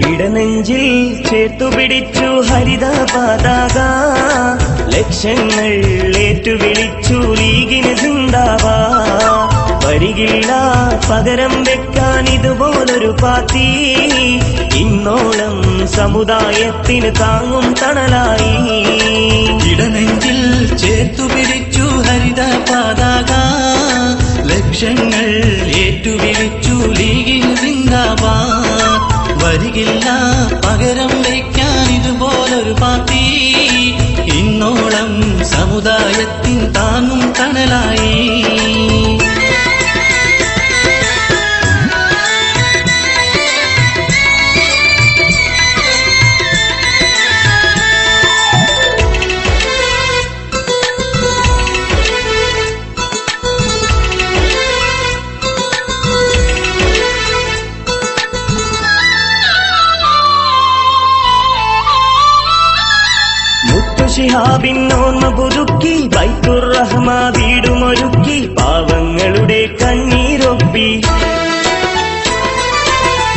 ഇടനെഞ്ചിൽ ചേർത്തുപിടിച്ചു ഹരിത പതാക, ലക്ഷങ്ങൾ ഏറ്റുവിളിച്ചു ലീഗിന് സിന്ദാബാദ്. വരികില്ല പകരം വെക്കാൻ ഇതുപോലൊരു പാർട്ടി, ഇന്നോളം സമുദായത്തിന് താങ്ങും തണലായി. ഇടനെഞ്ചിൽ ചേർത്തുപിടിച്ചു ഹരിത പതാക, ലക്ഷങ്ങൾ ഏറ്റുവിളിച്ചു ലീഗിന് സിന്ദാബാദ്. വരികില്ല പകരം വയ്ക്കാൻ ഇതുപോലൊരു പാർട്ടി, ഇന്നോളം സമുദായത്തിൻ താങ്ങും തണലായി. ശിഹാബിൻ ഓർമ്മ പുതുക്കി ബൈത്തുർ റഹ്മ വീടുമൊരുക്കി, പാവങ്ങളുടെ കണ്ണീരൊപ്പി.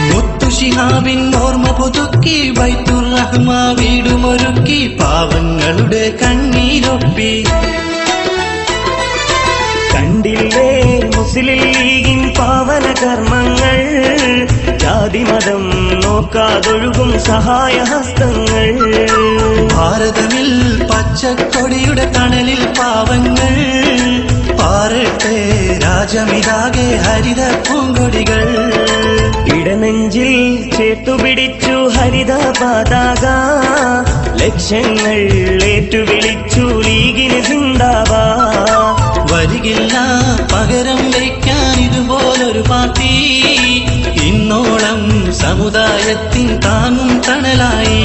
മുത്തു ശിഹാബിൻ ഓർമ്മ പുതുക്കി ബൈത്തുർ റഹ്മ വീടുമൊരുക്കി, പാവങ്ങളുടെ കണ്ണീരൊപ്പി. കണ്ടില്ലേ മുസ്ലിം ലീഗിൻ പാവന കർമ്മങ്ങൾ, ജാതിമതം നോക്കാതൊഴുകും സഹായഹസ്തങ്ങൾ. ഭാരതമിൽ പച്ചക്കൊടിയുടെ തണലിൽ പാവങ്ങൾ, പാറട്ടെ രാജമിതാകെ ഹരിത പൂങ്കൊടികൾ. ഇടനെഞ്ചിൽ ചേർത്തുപിടിച്ചു ഹരിത പതാക, ലക്ഷങ്ങൾ ഏറ്റുവിളിച്ചു ലീഗിന് സിന്ദാബാദ്. വരികില്ല പകരം വയ്ക്കാൻ ഇതുപോലൊരു പാർട്ടി, ഇന്നോളം സമുദായത്തിൻ താങ്ങും തണലായി.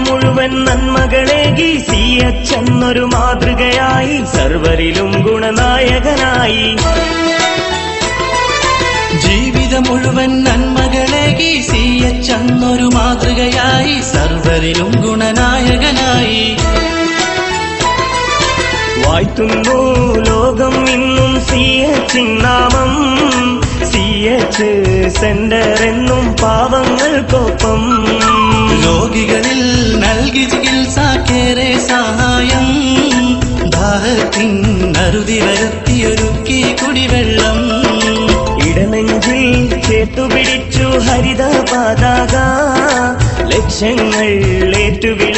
മുഴുവൻ നന്മകളേകി CH എന്നൊരു മാതൃകയായി, സർവരിലും ഗുണനായകനായി. ജീവിതം മുഴുവൻ നന്മകളേകി CH എന്നൊരു മാതൃകയായി, സർവരിലും ഗുണനായകനായി. വാഴ്ത്തുന്നു ലോകം ഇന്നും CH നാമം, CH സെന്റർ എന്നും പാവങ്ങൾക്കൊപ്പം. രോഗികളിൽ നൽകി ചികിത്സാക്കേറെ സഹായം, ദാഹത്തിൻ അറുതി വരുത്തിയൊരുക്കി കുടിവെള്ളം. ഇടനെഞ്ചിൽ ചേർത്തുപിടിച്ചു ഹരിത പതാക, ലക്ഷങ്ങൾ ഏറ്റുവിളിച്ചു